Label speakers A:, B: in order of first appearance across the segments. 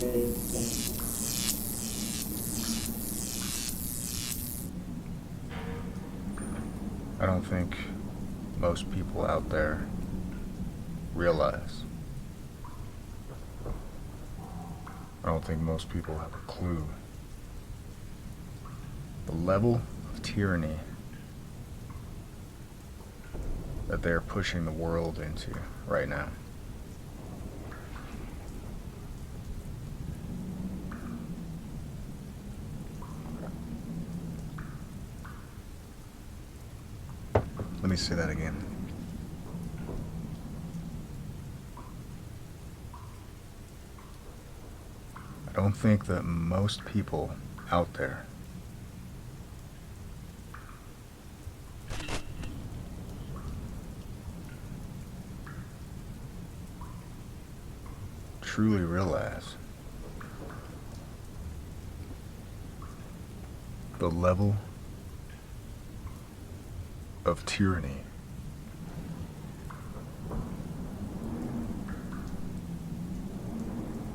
A: I don't think most people out there realize. I don't think most people have a clue. The level of tyranny that they're pushing the world into right now. Let me say that again. I don't think that most people out there truly realize the level of tyranny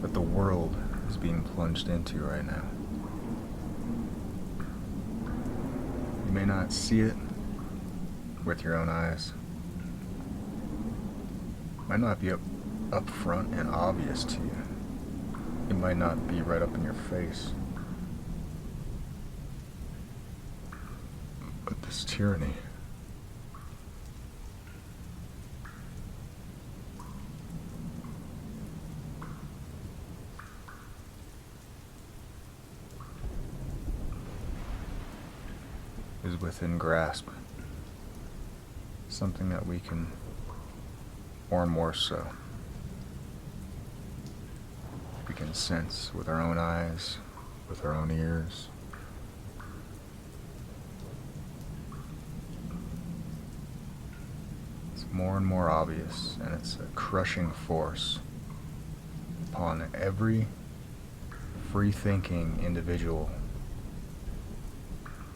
A: that the world is being plunged into right now. You may not see it with your own eyes. It might not be up front and obvious to you. It might not be right up in your face. But this tyranny is within grasp. Something that we can more and more so. We can sense with our own eyes, with our own ears. It's more and more obvious, and it's a crushing force upon every free-thinking individual.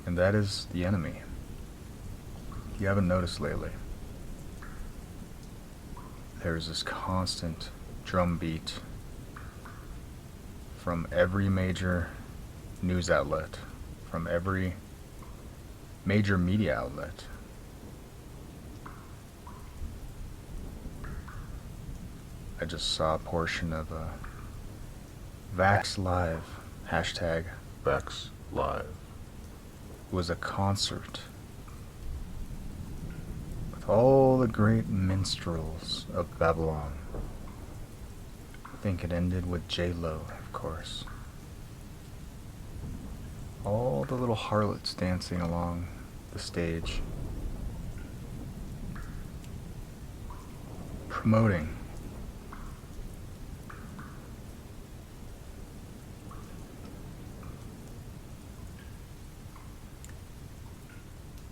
A: And that is the enemy. If you haven't noticed lately, there's this constant drumbeat from every major news outlet, from every major media outlet. I just saw a portion of a Vax Live, hashtag Vax Live. It was a concert with all the great minstrels of Babylon. I think it ended with J-Lo, of course. All the little harlots dancing along the stage, promoting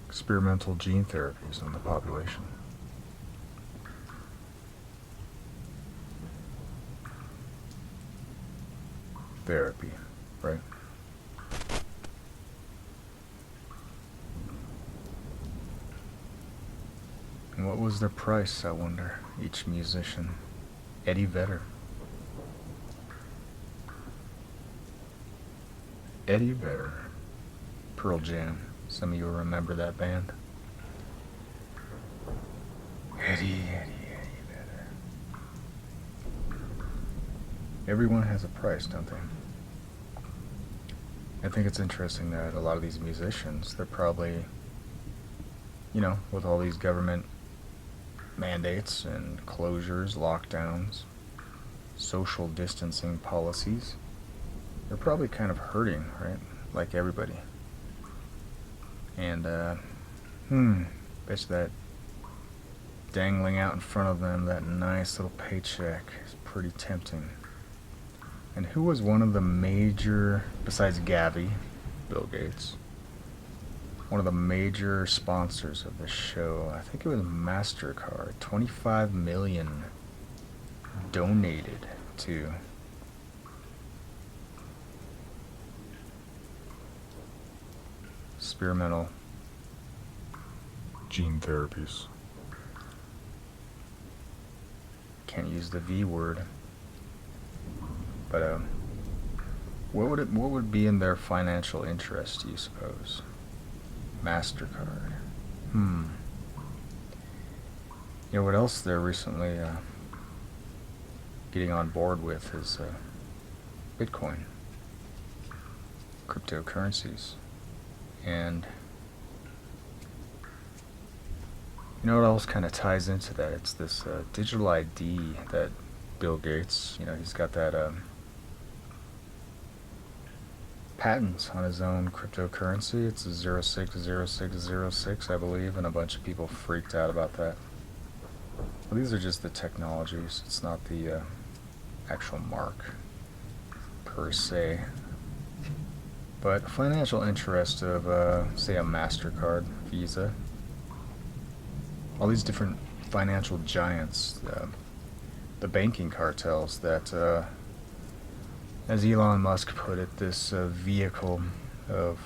A: experimental gene therapies on the population. Therapy, right? And what was their price, I wonder, each musician? Eddie Vedder. Eddie Vedder. Pearl Jam. Some of you will remember that band. Eddie Vedder. Everyone has a price, don't they? I think it's interesting that a lot of these musicians, they're probably, with all these government mandates and closures, lockdowns, social distancing policies, they're probably kind of hurting, right? Like everybody. And, bet you that dangling out in front of them, that nice little paycheck is pretty tempting. And who was one of the major, besides Gavi, Bill Gates, one of the major sponsors of this show? I think it was MasterCard. 25 million donated to experimental gene therapies. Can't use the V word, but What would be in their financial interest, do you suppose? MasterCard. You know what else they're recently getting on board with is Bitcoin, cryptocurrencies, and you know what else kind of ties into that? It's this digital ID that Bill Gates, he's got that patents on his own cryptocurrency. It's a 060606, I believe, and a bunch of people freaked out about that. Well, these are just the technologies. It's not the actual mark per se. But financial interest of, say, a MasterCard, Visa, all these different financial giants, the banking cartels that, as Elon Musk put it, this vehicle of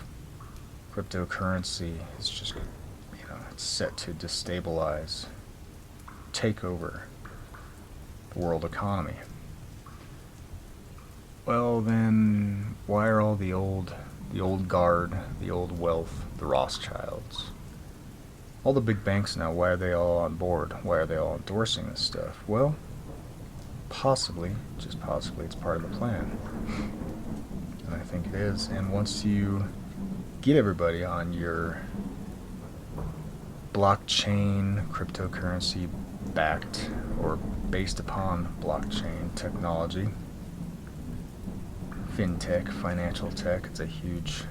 A: cryptocurrency is just, it's set to destabilize, take over the world economy. Well, then, why are all the old guard, the old wealth, the Rothschilds, all the big banks now, why are they all on board? Why are they all endorsing this stuff? Well, possibly, just possibly, it's part of the plan. And I think it is. And once you get everybody on your blockchain, cryptocurrency backed or based upon blockchain technology, fintech, financial tech, it's a huge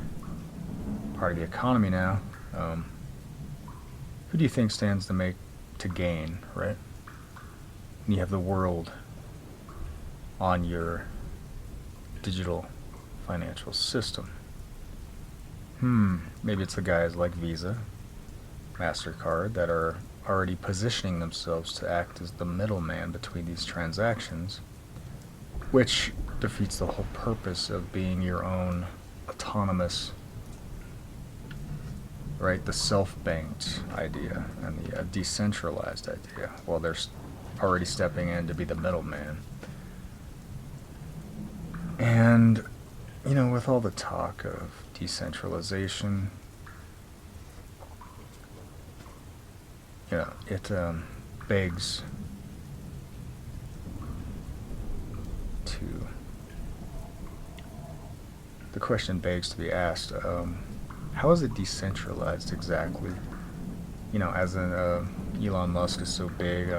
A: part of the economy now. Who do you think stands to gain, right? And you have the world on your digital financial system. Maybe it's the guys like Visa, MasterCard that are already positioning themselves to act as the middleman between these transactions, which defeats the whole purpose of being your own autonomous, right, the self-banked idea and the decentralized idea. Well, they're already stepping in to be the middleman. And, with all the talk of decentralization, it begs to, the question begs to be asked, how is it decentralized exactly? As in Elon Musk is so big,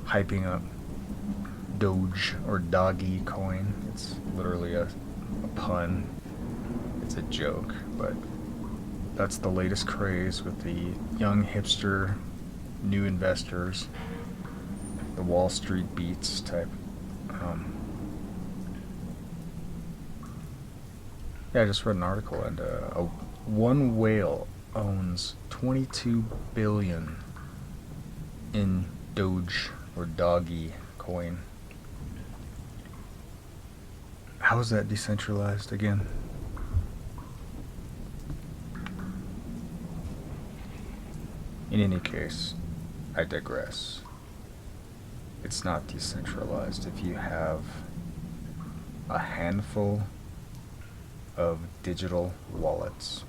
A: hyping up Doge or Doggy coin. It's literally a pun. It's a joke, but that's the latest craze with the young hipster, new investors, the Wall Street beats type. Yeah, I just read an article, and one whale owns 22 billion in Doge or Doggy coin. How is that decentralized again? In any case, I digress. It's not decentralized if you have a handful of digital wallets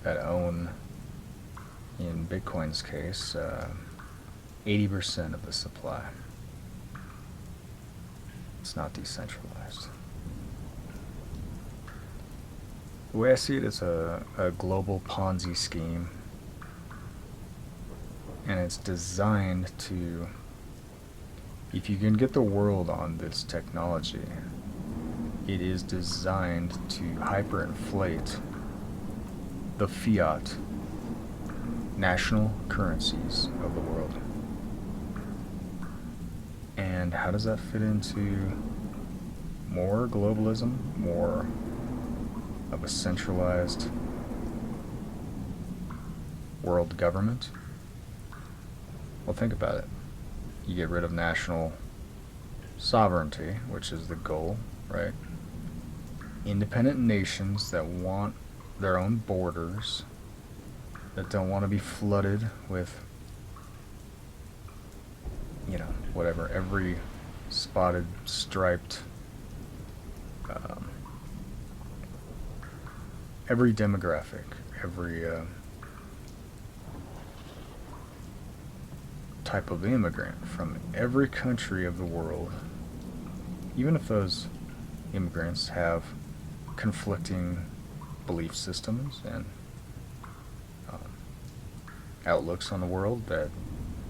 A: that own, in Bitcoin's case, 80% of the supply. It's not decentralized. The way I see it is a global Ponzi scheme, and it's designed to, if you can get the world on this technology, it is designed to hyperinflate the fiat national currencies of the world. And how does that fit into more globalism, more of a centralized world government? Well, think about it. You get rid of national sovereignty, which is the goal, right? Independent nations that want their own borders, that don't want to be flooded with, whatever, every spotted, striped um, every demographic, every type of immigrant from every country of the world, even if those immigrants have conflicting belief systems and outlooks on the world that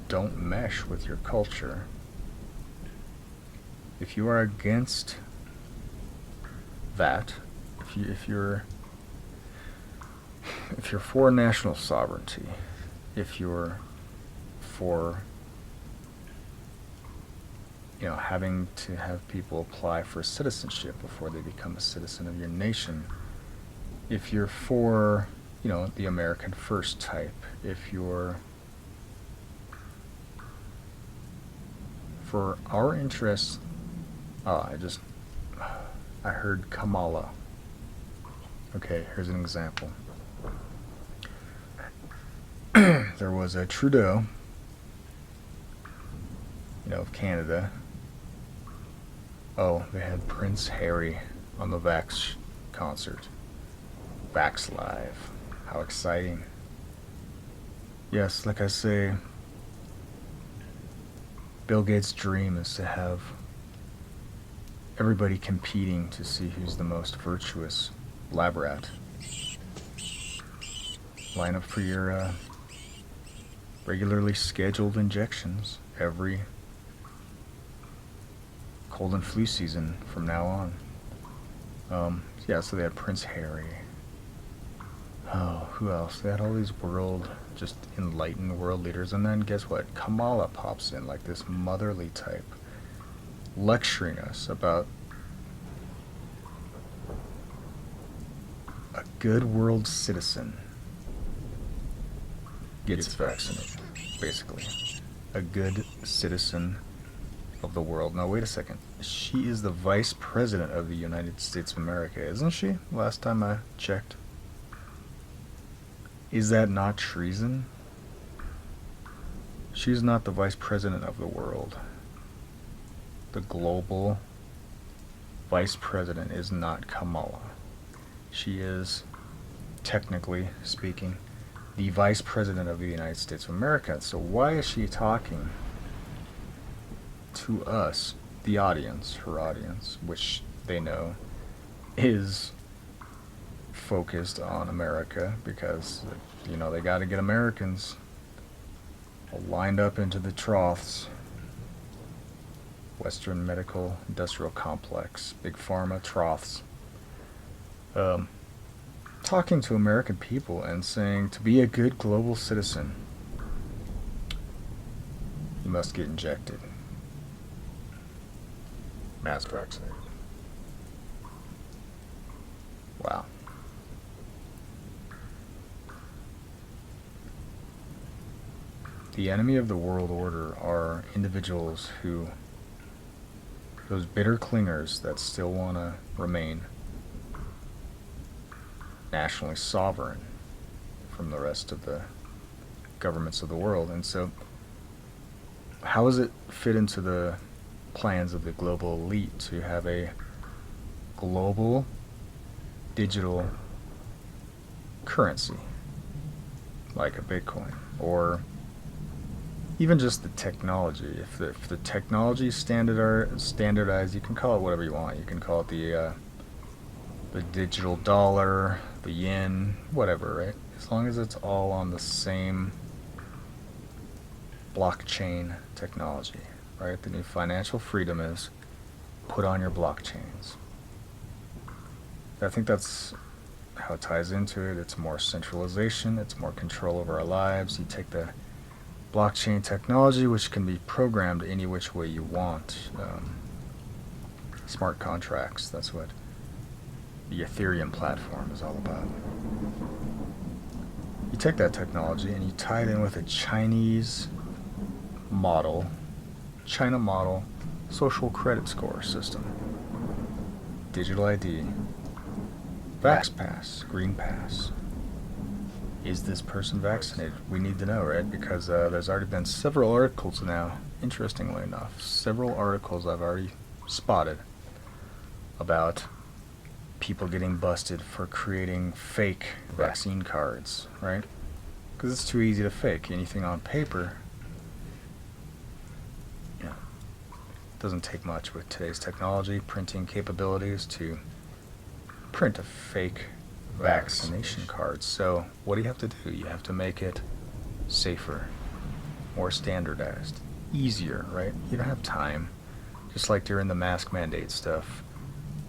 A: don't mesh with your culture, if you are against that, if you're for national sovereignty, if you're for having to have people apply for citizenship before they become a citizen of your nation, if you're for the American First type, if you're for our interests. I heard Kamala. Okay, here's an example. There was a Trudeau, of Canada. Oh, they had Prince Harry on the Vax concert. Vax Live. How exciting. Yes, like I say, Bill Gates' dream is to have everybody competing to see who's the most virtuous lab rat. Line up for your regularly scheduled injections every cold and flu season from now on. So they had Prince Harry. Oh, who else? They had all these just enlightened world leaders, and then guess what? Kamala pops in like this motherly type, lecturing us about a good world citizen gets vaccinated, basically. A good citizen of the world. Now, wait a second. She is the Vice President of the United States of America, isn't she? Last time I checked. Is that not treason? She's not the Vice President of the world. The global Vice President is not Kamala. She is, technically speaking, the Vice President of the United States of America. So why is she talking to us, the audience, her audience, which they know is focused on America, because they got to get Americans lined up into the troughs. Western Medical Industrial Complex, Big Pharma troughs. Talking to American people and saying, to be a good global citizen, you must get injected. Mass vaccinated. Wow. The enemy of the world order are individuals who, those bitter clingers that still want to remain nationally sovereign from the rest of the governments of the world. And so, how does it fit into the plans of the global elite to have a global digital currency like a Bitcoin, or even just the technology? If the technology is standardized, you can call it whatever you want. You can call it the digital dollar, the yen, whatever, right? As long as it's all on the same blockchain technology, right? The new financial freedom is put on your blockchains. I think that's how it ties into it. It's more centralization, it's more control over our lives. You take the blockchain technology, which can be programmed any which way you want. Smart contracts, that's what the Ethereum platform is all about. You take that technology and you tie it in with a China model social credit score system. Digital ID, Vax Pass, Green Pass. Is this person vaccinated? We need to know, right? Because there's already been several articles now, interestingly enough, several articles I've already spotted about people getting busted for creating fake vaccine cards, right? Because it's too easy to fake anything on paper. Doesn't take much with today's technology, printing capabilities, to print a fake vaccination card. So what do you have to do? You have to make it safer, more standardized, easier, right? You don't have time. Just like during the mask mandate stuff,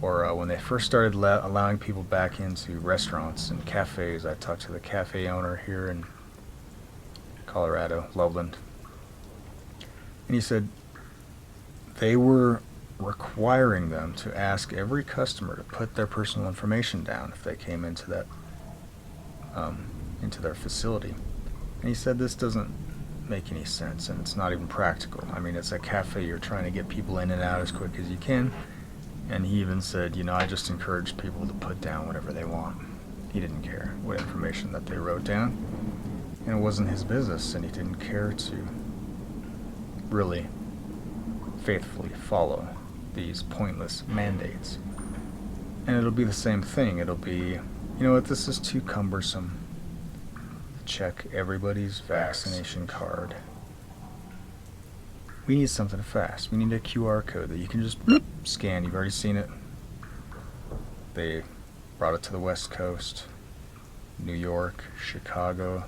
A: or when they first started allowing people back into restaurants and cafes. I talked to the cafe owner here in Colorado, Loveland, and he said they were requiring them to ask every customer to put their personal information down if they came into that into their facility. And he said this doesn't make any sense, and it's not even practical. I mean, it's a cafe, you're trying to get people in and out as quick as you can. And he even said, I just encourage people to put down whatever they want. He didn't care what information that they wrote down, and it wasn't his business, and he didn't care to really faithfully follow these pointless mandates. And it'll be the same thing. It'll be, this is too cumbersome to check everybody's vaccination card. We need something fast. We need a QR code that you can just scan. You've already seen it. They brought it to the West Coast, New York, Chicago.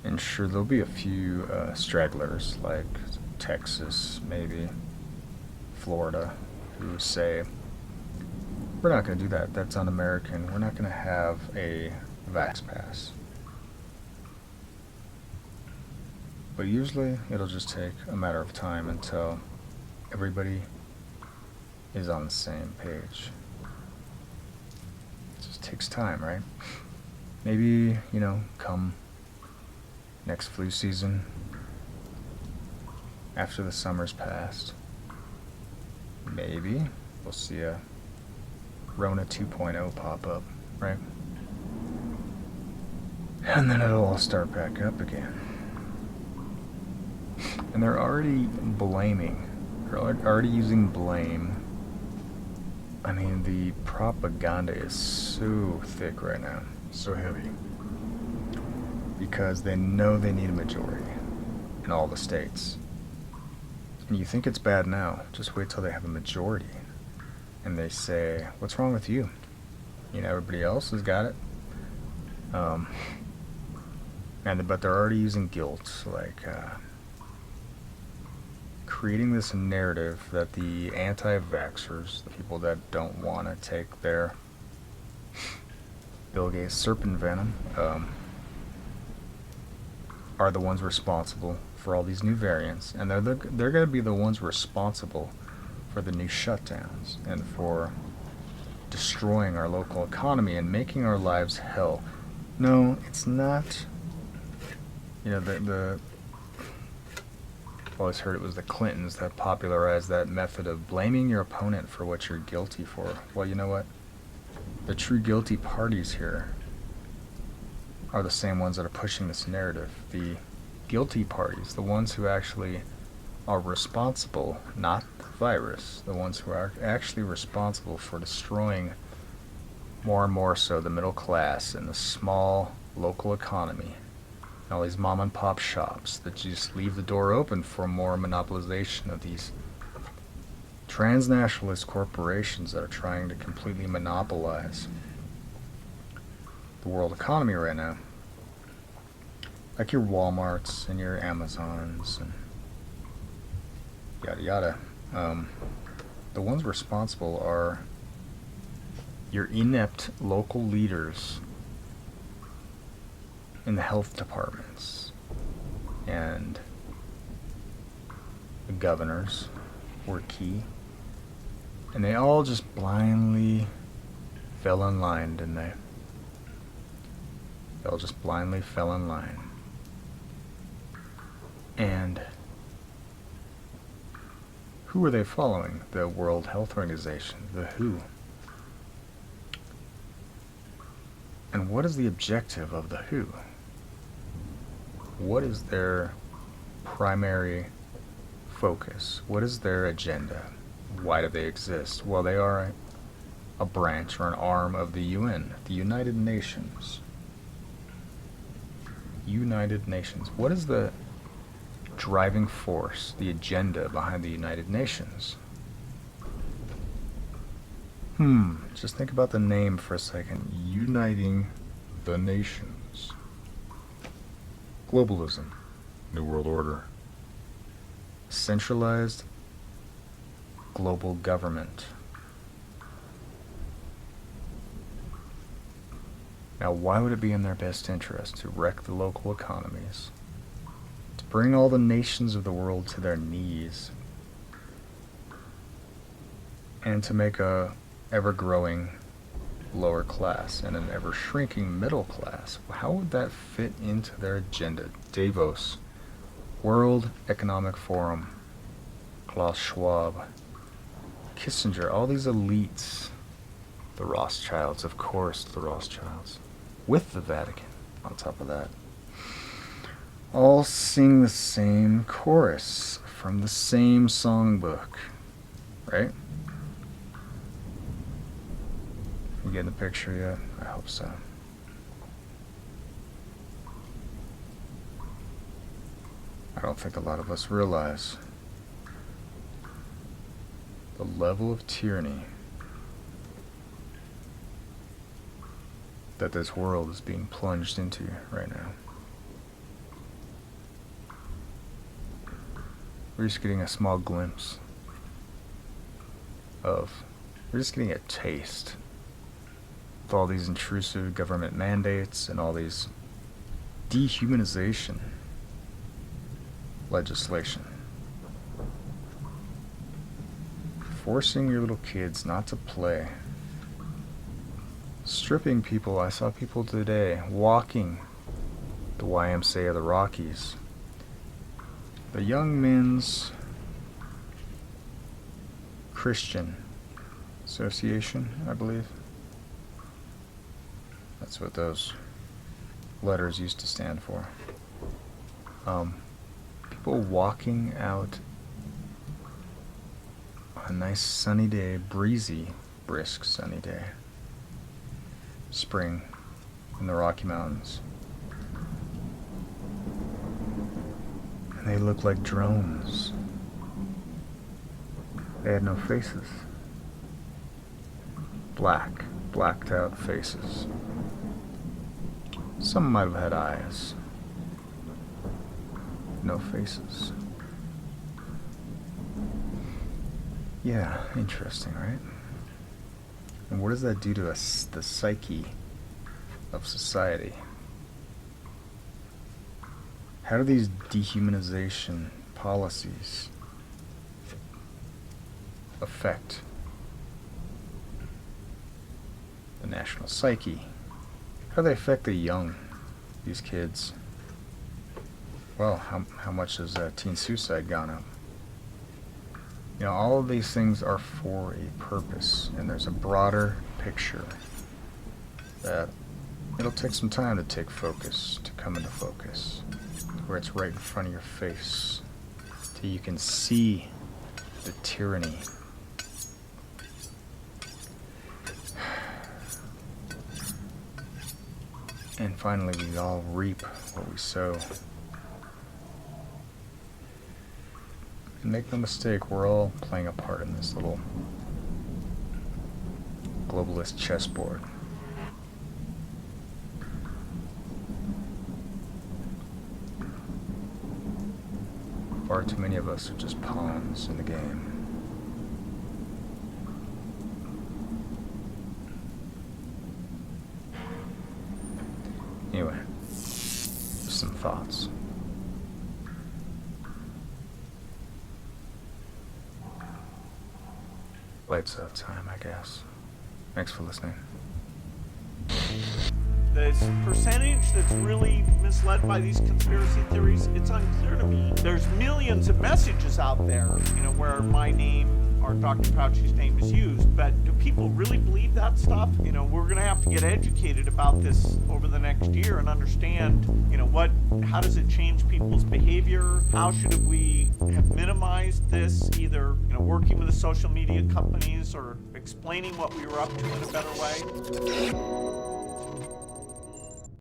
A: And sure, there'll be a few stragglers like Texas, maybe Florida, who say, we're not going to do that. That's un-American. We're not going to have a vax pass. But usually it'll just take a matter of time until everybody is on the same page. It just takes time, right? Maybe, come next flu season, after the summer's passed, maybe we'll see a Rona 2.0 pop up, right? And then it'll all start back up again. And they're already using blame. I mean, the propaganda is so thick right now, so heavy, because they know they need a majority in all the states. And you think it's bad now, just wait till they have a majority. And they say, what's wrong with you? Everybody else has got it. But they're already using guilt, like creating this narrative that the anti-vaxxers, the people that don't want to take their Bill Gates serpent venom, are the ones responsible for all these new variants, and they're going to be the ones responsible for the new shutdowns and for destroying our local economy and making our lives hell. No, it's not. I've always heard it was the Clintons that popularized that method of blaming your opponent for what you're guilty for. Well, you know what? The true guilty parties here are the same ones that are pushing this narrative. The guilty parties, the ones who actually are responsible, not the virus, the ones who are actually responsible for destroying more and more so the middle class and the small local economy. All these mom and pop shops that just leave the door open for more monopolization of these transnationalist corporations that are trying to completely monopolize the world economy right now. Like your Walmarts and your Amazons and yada yada. The ones responsible are your inept local leaders in the health departments, and the governors were key, and they all just blindly fell in line, didn't they? They all just blindly fell in line. And who were they following? The World Health Organization, the WHO. And what is the objective of the WHO? What is their primary focus? What is their agenda? Why do they exist? Well, they are a branch or an arm of the UN, the United Nations. United Nations. What is the driving force, the agenda behind the United Nations? Just think about the name for a second. Uniting the nations. Globalism. New World Order. Centralized global government. Now, why would it be in their best interest to wreck the local economies, to bring all the nations of the world to their knees, and to make a ever-growing lower class and an ever-shrinking middle class? How would that fit into their agenda? Davos, World Economic Forum, Klaus Schwab, Kissinger, all these elites, the Rothschilds, of course, the Rothschilds, with the Vatican on top of that, all sing the same chorus from the same songbook, right? You getting the picture yet? I hope so. I don't think a lot of us realize the level of tyranny that this world is being plunged into right now. We're just getting a small glimpse of, we're just getting a taste of all these intrusive government mandates and all these dehumanization legislation. Forcing your little kids not to play. Stripping people. I saw people today walking the YMCA of the Rockies. The Young Men's Christian Association, I believe. That's what those letters used to stand for. People walking out on a nice sunny day, breezy, brisk sunny day. Spring in the Rocky Mountains. And they looked like drones. They had no faces. Blacked out faces. Some might have had eyes. No faces. Yeah, interesting, right? And what does that do to us, the psyche of society? How do these dehumanization policies affect the national psyche? How do they affect the young, these kids? Well, how much has teen suicide gone up? You know, all of these things are for a purpose, and there's a broader picture that it'll take some time to take focus, to come into focus, where it's right in front of your face, till you can see the tyranny. And finally, we all reap what we sow. And make no mistake, we're all playing a part in this little globalist chessboard. Far too many of us are just pawns in the game. Anyway, just some thoughts. Lights out time, I guess. Thanks for listening.
B: This percentage that's really misled by these conspiracy theories, it's unclear to me. There's millions of messages out there, where my name or Dr. Fauci's name is used, but do people really believe that stuff? We're going to have to get educated about this over the next year and understand, how does it change people's behavior? How should we have minimized this, either, working with the social media companies or explaining what we were up to in a better way?